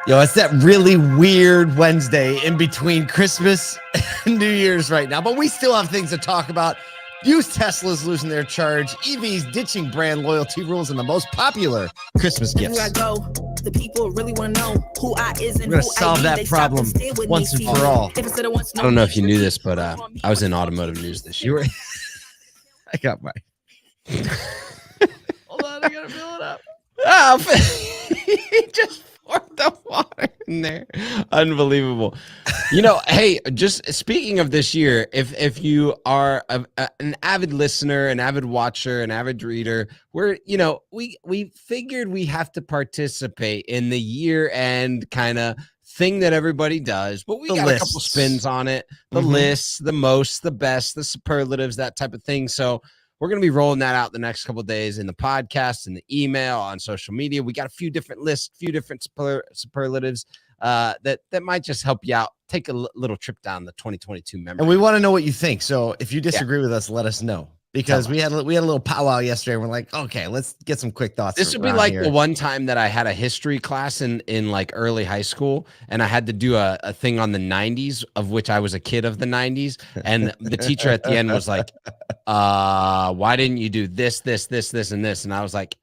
Yo, it's that really weird Wednesday in between Christmas and New Year's right now, but we still have things to talk about. Used Teslas losing their charge, EVs ditching brand loyalty rules, and the most popular Christmas gifts. I go, the people really want to know who I is and we're going to solve that problem once and for all. I don't know if you knew this, but I was in automotive news this year. I got mine. Hold on, I got to fill it up. Oh, he just poured the water in there. Unbelievable. Hey, just speaking of this year, if you are an avid listener, an avid watcher, an avid reader, we figured we have to participate in the year-end kind of thing that everybody does, but we got a couple spins on it. The lists, the most, the best, the superlatives, that type of thing. So we're going to be rolling that out the next couple of days in the podcast, in the email, on social media. We got a few different lists, a few different superlatives that might just help you out. Take a little trip down the 2022 memory. And we want to know what you think. So if you disagree with us, let us know. Because we had a little powwow yesterday. And we're like, okay, let's get some quick thoughts. This would be like the one time that I had a history class in like early high school, and I had to do a thing on the 90s, of which I was a kid of the 90s. And the teacher at the end was like, why didn't you do this, and this? And I was like,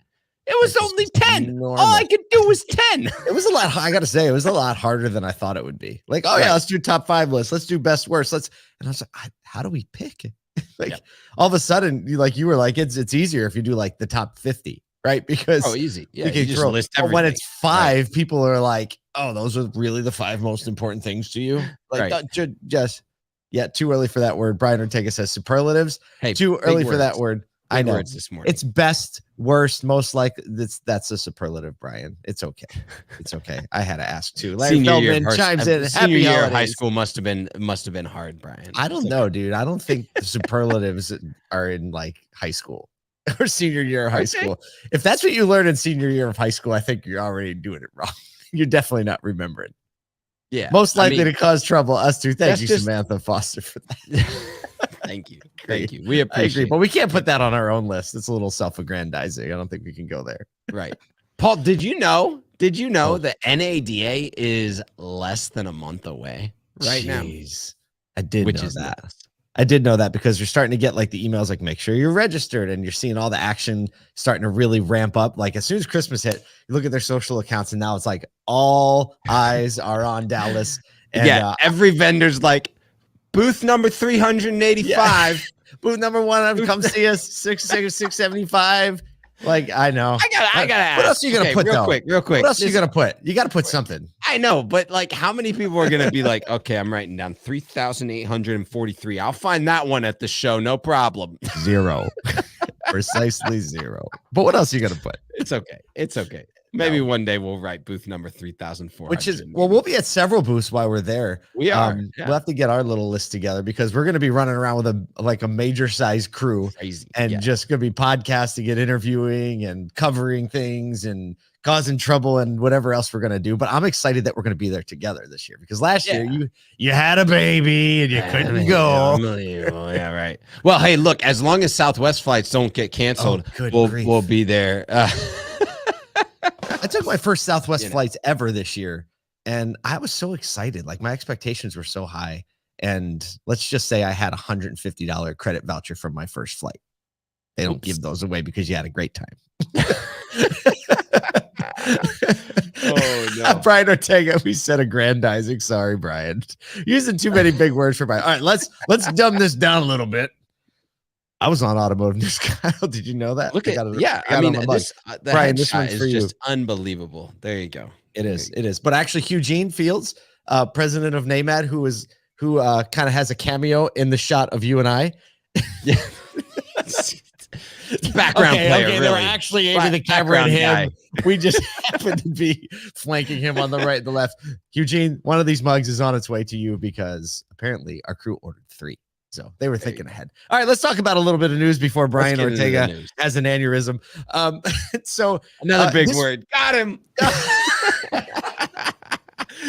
it was only 10. Normal. All I could do was 10. It was a lot. I got to say, it was a lot harder than I thought it would be. Like, yeah, let's do top 5 lists. Let's do best, worst. And I was like, how do we pick? All of a sudden, you were like, it's easier if you do like the top 50, right? Because easy. Yeah, you just list everything. When it's 5, people are like, oh, those are really the 5 most important things to you. Like, too early for that word. Brian Ortega says superlatives. Hey, too early for that word. I know this morning. It's best, worst, most likely. That's a superlative, Brian. It's okay. It's okay. I had to ask too. Larry Feldman chimes in. Senior year of high school must have been hard, Brian. I don't know, dude. I don't think the superlatives are in like high school or senior year of high school. If that's what you learned in senior year of high school, I think you're already doing it wrong. You're definitely not remembering. Yeah. Most likely to cause trouble. Us too. Thank you, Samantha Foster, for that. Thank you. We appreciate it. But we can't put that on our own list. It's a little self-aggrandizing. I don't think we can go there. Right. Paul, did you know that NADA is less than a month away now? I did know that. Nice. I did know that because you're starting to get like the emails like, make sure you're registered, and you're seeing all the action starting to really ramp up. Like as soon as Christmas hit, you look at their social accounts and now it's like all eyes are on Dallas. And, every vendor's like, booth number 385. Yeah. Booth number 1, come see us. 675. Like, I know. I gotta ask. What else are you gonna put real quick? What else are you gonna put? You gotta put something. I know, but like, how many people are gonna be like, okay, I'm writing down 3,843. I'll find that one at the show, no problem. 0. Precisely 0. But what else are you gonna put? It's okay. Maybe one day we'll write booth number 3,400. Which is, we'll be at several booths while we're there. We are. We'll have to get our little list together because we're going to be running around with a major size crew. Crazy. And just going to be podcasting and interviewing and covering things and causing trouble and whatever else we're going to do. But I'm excited that we're going to be there together this year because last year you had a baby and you couldn't go. Yeah, right. Well, hey, look, as long as Southwest flights don't get canceled, we'll be there. I took my first Southwest flights ever this year, and I was so excited. Like my expectations were so high, and let's just say I had $150 credit voucher from my first flight. They don't give those away because you had a great time. Oh no, Brian Ortega, we said aggrandizing. Sorry, Brian, using too many big words for Brian. All right, let's dumb this down a little bit. I was on Automotive News, Kyle. Did you know that? Brian, this one's for you. Just unbelievable. There you go. It is. But actually, Eugene Fields, president of NAMAD, who kind of has a cameo in the shot of you and I. Yeah. Background player. Okay, they were actually aiming the camera at him. We just happened to be flanking him on the right and the left. Eugene, one of these mugs is on its way to you because apparently our crew ordered 3. So they were thinking ahead. All right, let's talk about a little bit of news before Brian Ortega has an aneurysm. So another big word. Got him.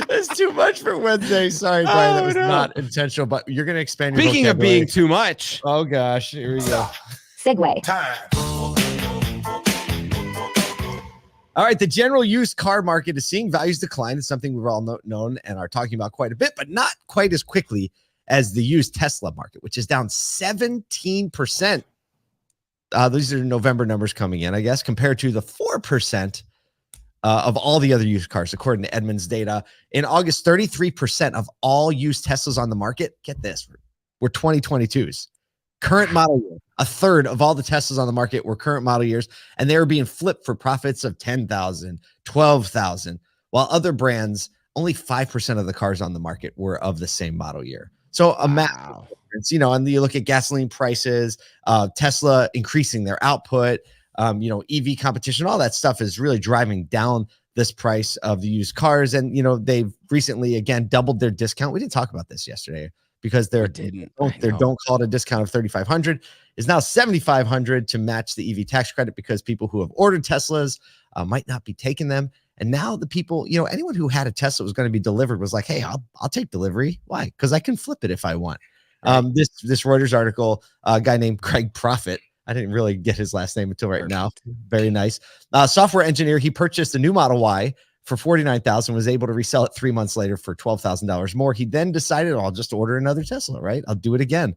That's too much for Wednesday. Sorry, Brian. That was not intentional, but you're going to expand your Speaking of being too much. Oh, gosh. Here we go. Segue. Time. All right, the general used car market is seeing values decline. It's something we've all known and are talking about quite a bit, but not quite as quickly as the used Tesla market, which is down 17%. These are November numbers coming in, I guess, compared to the 4% of all the other used cars, according to Edmonds Data. In August, 33% of all used Teslas on the market, get this, were 2022s. Current model year. A third of all the Teslas on the market were current model years, and they were being flipped for profits of 10,000, 12,000, while other brands, only 5% of the cars on the market were of the same model year. So a massive difference, and you look at gasoline prices, Tesla increasing their output, EV competition, all that stuff is really driving down this price of the used cars. And, they've recently, again, doubled their discount. We didn't talk about this yesterday because their don't call it a discount of $3,500 is now $7,500 to match the EV tax credit, because people who have ordered Teslas might not be taking them. And now the people, anyone who had a Tesla was going to be delivered was like, hey, I'll take delivery. Why? Because I can flip it if I want. Right. This Reuters article, a guy named Craig Profit, I didn't really get his last name until right now. Very nice. Software engineer. He purchased a new Model Y for $49,000, was able to resell it 3 months later for $12,000 more. He then decided, I'll just order another Tesla, right? I'll do it again.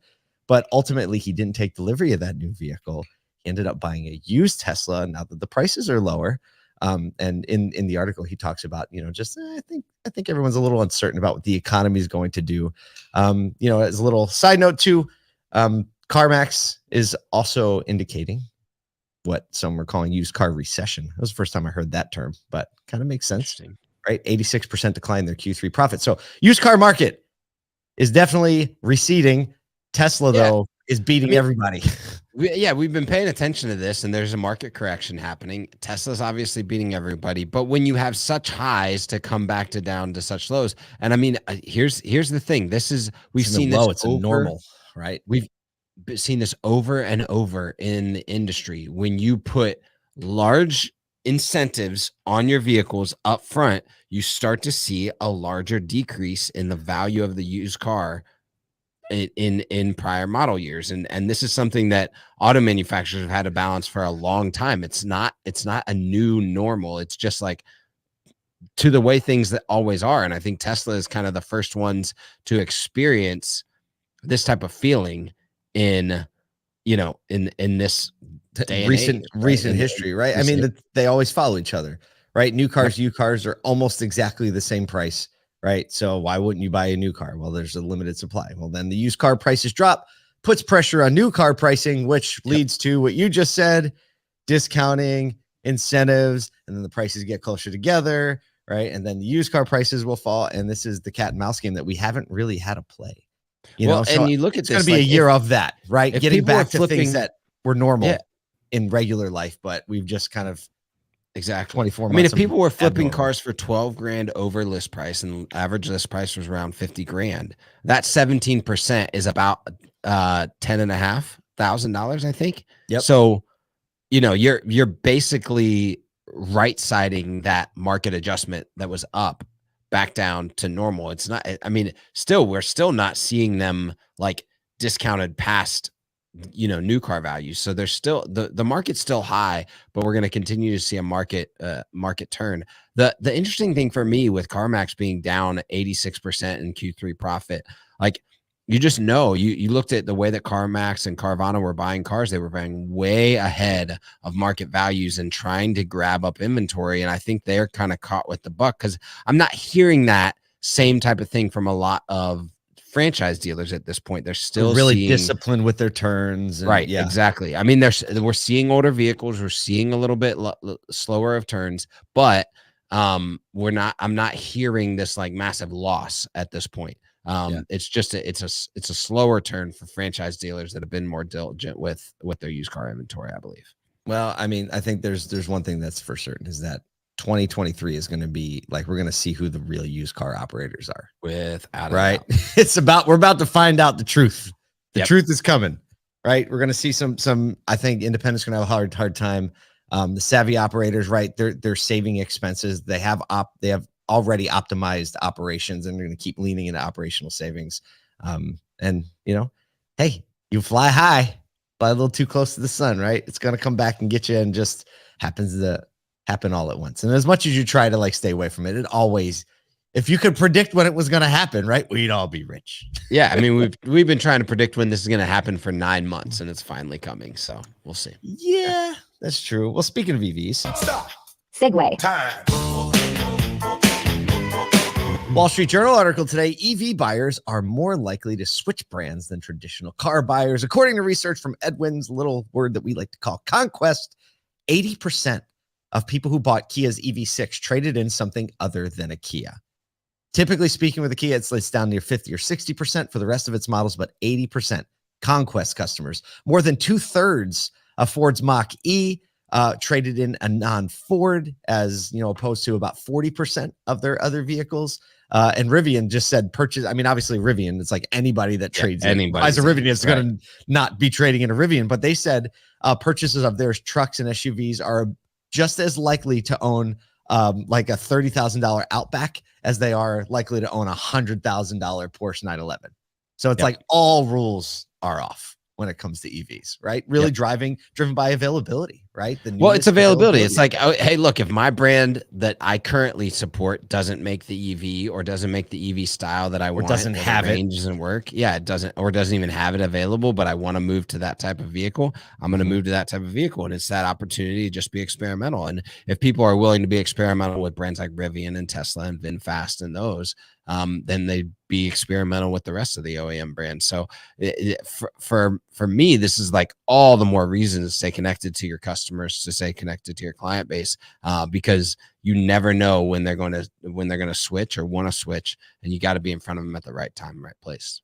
But ultimately, he didn't take delivery of that new vehicle. He ended up buying a used Tesla now that the prices are lower. And in the article, he talks about, I think everyone's a little uncertain about what the economy is going to do. As a little side note too, Carmax is also indicating what some are calling used car recession. That was the first time I heard that term, but kind of makes sense, right? 86% decline in their Q3 profit. So used car market is definitely receding. Tesla, though, is beating everybody. We've been paying attention to this, and there's a market correction happening. Tesla's obviously beating everybody, but when you have such highs to come back to down to such lows, and I mean, here's the thing. We've seen this. It's normal, right? We've seen this over and over in the industry. When you put large incentives on your vehicles up front, you start to see a larger decrease in the value of the used car in prior model years. And this is something that auto manufacturers have had to balance for a long time. It's not a new normal. It's just like to the way things that always are. And I think Tesla is kind of the first ones to experience this type of feeling in this recent history, right? I mean, they always follow each other, right? New cars, used cars are almost exactly the same price, right? So why wouldn't you buy a new car? Well, there's a limited supply. Well, then the used car prices drop, puts pressure on new car pricing, which leads to what you just said, discounting, incentives, and then the prices get closer together, right? And then the used car prices will fall. And this is the cat and mouse game that we haven't really had to play. And you look at it's going to be a year of that, right? Getting back to things that were normal in regular life, but we've just kind of 24 months. I mean, if people were flipping cars for 12 grand over list price and average list price was around 50 grand, that 17% is about $10,500, I think. Yep. So, you're basically right siding that market adjustment that was up back down to normal. It's not, I mean, we're still not seeing them like discounted past, new car values. So there's still the market's still high, but we're going to continue to see a market turn. The interesting thing for me with Carmax being down 86% in Q3 profit, like you just know, you looked at the way that Carmax and Carvana were buying cars, they were buying way ahead of market values and trying to grab up inventory. And I think they're kind of caught with the buck, because I'm not hearing that same type of thing from a lot of franchise dealers at this point. They're still really disciplined with their turns. And, right. Yeah, exactly. I mean, we're seeing older vehicles. We're seeing a little bit slower of turns, but I'm not hearing this like massive loss at this point. It's just it's a slower turn for franchise dealers that have been more diligent with their used car inventory, I believe. Well, I mean, I think there's one thing that's for certain, is that 2023 is going to be like, we're going to see who the real used car operators are. Without right. We're about to find out the truth. The truth is coming, right? We're going to see some, I think independents going to have a hard time. The savvy operators, right? They're saving expenses. They have already optimized operations, and they're going to keep leaning into operational savings. And hey, you fly high, fly a little too close to the sun, right? It's going to come back and get you, and just happens to happen all at once. And as much as you try to like stay away from it, it always, if you could predict when it was going to happen, right, we'd all be rich. Yeah, I mean, we've been trying to predict when this is going to happen for 9 months, and it's finally coming. So we'll see. Yeah, that's true. Well, speaking of EVs, Stop. Segue. Time. Wall Street Journal article today, EV buyers are more likely to switch brands than traditional car buyers. According to research from Edwin's, little word that we like to call Conquest, 80% of people who bought Kia's EV6 traded in something other than a Kia. Typically speaking, with a Kia, it's down near 50 or 60% for the rest of its models, but 80% Conquest customers. More than 2/3 of Ford's Mach-E traded in a non-Ford, as opposed to about 40% of their other vehicles. And Rivian just said purchase. I mean, obviously Rivian, it's like anybody that trades buys a Rivian is going to not be trading in a Rivian. But they said purchases of their trucks and SUVs are just as likely to own like a $30,000 Outback as they are likely to own a $100,000 Porsche 911. So it's like all rules are off when it comes to EVs, right? Really driven by availability, right? Well, it's availability. It's like, oh, hey, look, if my brand that I currently support doesn't make the EV or doesn't make the EV style that I want, doesn't have it, doesn't work. Yeah, it doesn't, or doesn't even have it available, but I want to move to that type of vehicle. I'm going to move to that type of vehicle. And it's that opportunity to just be experimental. And if people are willing to be experimental with brands like Rivian and Tesla and VinFast and those, then they'd be experimental with the rest of the OEM brands. So for me, this is like all the more reasons to stay connected to your customers, to stay connected to your client base, because you never know when they're going to switch or want to switch, and you got to be in front of them at the right time, right place.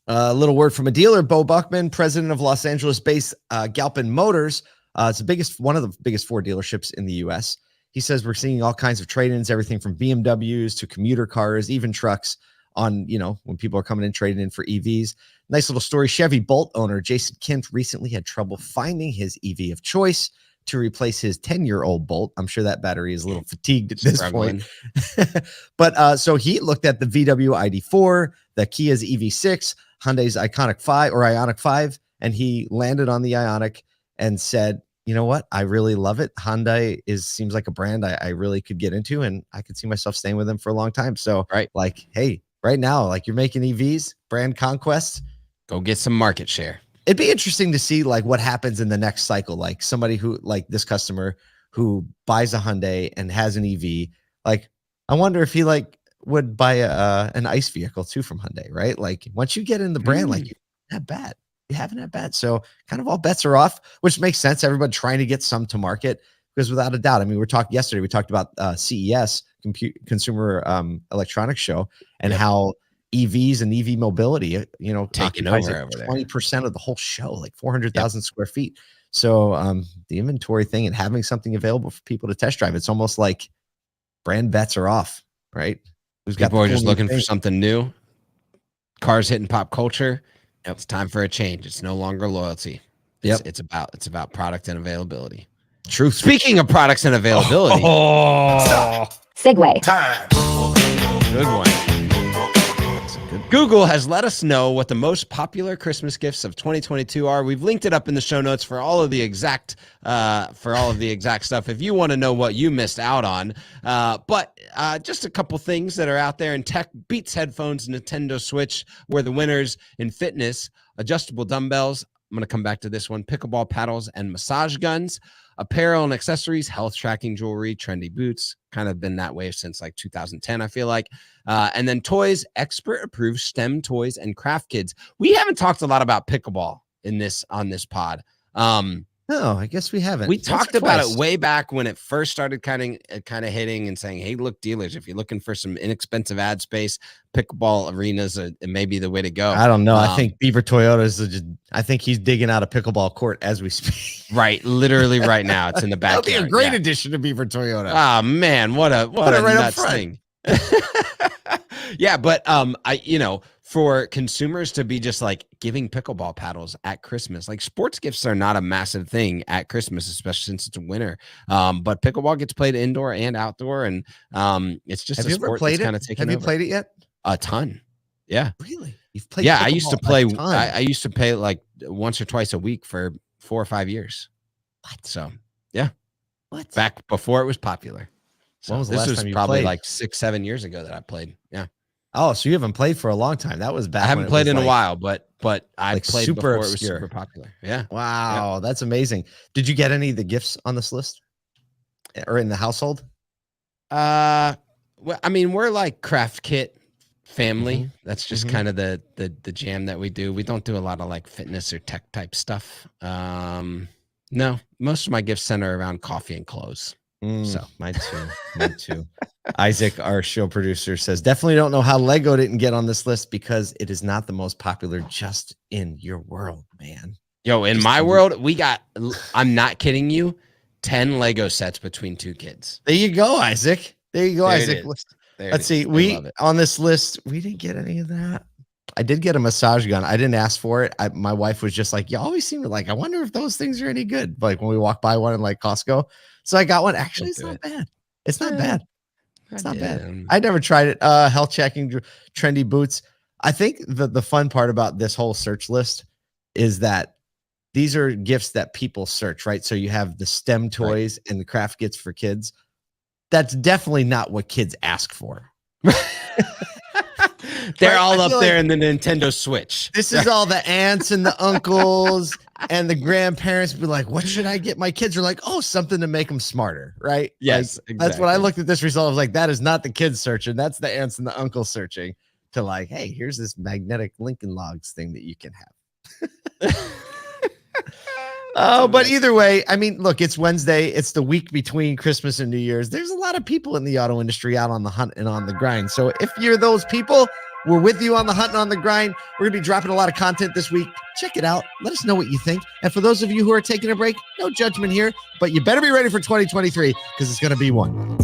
A little word from a dealer, Bo Buckman, president of Los Angeles-based Galpin Motors. It's one of the biggest Ford dealerships in the U.S. He says we're seeing all kinds of trade-ins, everything from BMWs to commuter cars, even trucks on, when people are coming in trading in for EVs. Nice little story. Chevy Bolt owner Jason Kent recently had trouble finding his EV of choice to replace his 10-year-old Bolt. I'm sure that battery is a little fatigued at this point. But so he looked at the VW ID4, the Kia's EV6, Hyundai's Ioniq 5, and he landed on the Ioniq and said, you know what? I really love it. Hyundai seems like a brand I really could get into, and I could see myself staying with them for a long time. So, like, hey, right now, like you're making EVs, brand conquest, go get some market share. It'd be interesting to see like what happens in the next cycle. Like somebody who, like this customer who buys a Hyundai and has an EV, like I wonder if he like would buy an ICE vehicle too from Hyundai, right? Like once you get in the brand, like you're not bad. You haven't had bad. So kind of all bets are off, which makes sense. Everybody trying to get some to market, because without a doubt, I mean, we talked about CES, Consumer Electronics Show, and how EVs and EV mobility, taking over 20% of the whole show, like 400,000 square feet. So the inventory thing and having something available for people to test drive, it's almost like brand bets are off, right? People are just looking for something new. Cars hitting pop culture. It's time for a change. It's no longer loyalty. It's about product and availability. True. Speaking of products and availability. Segue. Time. Good one. Google has let us know what the most popular Christmas gifts of 2022 are. We've linked it up in the show notes for all of the exact stuff if you want to know what you missed out on. But just a couple things that are out there in tech: Beats headphones, Nintendo Switch were the winners. In fitness, adjustable dumbbells. I'm going to come back to this one. Pickleball paddles and massage guns. Apparel and accessories, health tracking jewelry, trendy boots. Kind of been that way since like 2010, I feel like. And then toys, expert approved STEM toys and craft kids. We haven't talked a lot about pickleball on this pod. No, I guess we haven't. We talked about it way back when it first started kind of hitting and saying, hey, look, dealers, if you're looking for some inexpensive ad space, pickleball arenas it may be the way to go. I don't know. I think Beaver Toyota's I think he's digging out a pickleball court as we speak. Right. Literally right now. It's in the backyard. That'll be a great addition to Beaver Toyota. Oh, man. What a right nuts thing. Yeah, but for consumers to be just like giving pickleball paddles at Christmas, like sports gifts are not a massive thing at Christmas, especially since it's winter. But pickleball gets played indoor and outdoor, and it's just a sport that's kind of taken over. Have you played it yet? A ton. Yeah. Really? You've played? Yeah, I used to play. I used to play like once or twice a week for 4 or 5 years. What? So yeah. What? Back before it was popular. So When was the this last was time you probably played? like 6-7 years ago that I played. Yeah. Oh, so you haven't played for a long time. That was back. I haven't when it played was in a like, while, but I like played super before it was obscure. super popular. Yeah. Wow, that's amazing. Did you get any of the gifts on this list or in the household? Well, I mean, we're like craft kit family. That's just Mhm. kind of the jam that we do. We don't do a lot of like fitness or tech type stuff. No, most of my gifts center around coffee and clothes. So Mine too. Mine too. Isaac, our show producer, says definitely don't know how Lego didn't get on this list because it is not the most popular just in your world, man. Yo, in my world, we got, I'm not kidding you, 10 Lego sets between 2 kids. There you go, Isaac. There you go, There Isaac. it is. There Let's it see. is. I We love it. on this list, we didn't get any of that. I did get a massage gun. I didn't ask for it. My wife was just like, you always seem to like, I wonder if those things are any good. Like when we walk by one in like Costco. So I got one. Actually, it's not bad. It's not bad. It's not bad. I never tried it. Health checking, trendy boots. I think the fun part about this whole search list is that these are gifts that people search, right? So you have the STEM toys and the craft kits for kids. That's definitely not what kids ask for. They're all up there in the Nintendo Switch. This is all the aunts and the uncles and the grandparents be like, what should I get? My kids are like, oh, something to make them smarter, right? Yes, like, that's what I looked at this result. I was like, that is not the kids searching. That's the aunts and the uncles searching to like, hey, here's this magnetic Lincoln Logs thing that you can have. Oh, but either way, I mean, look, it's Wednesday. It's the week between Christmas and New Year's. There's a lot of people in the auto industry out on the hunt and on the grind. So if you're those people, we're with you on the hunt and on the grind. We're going to be dropping a lot of content this week. Check it out. Let us know what you think. And for those of you who are taking a break, no judgment here, but you better be ready for 2023 because it's going to be one.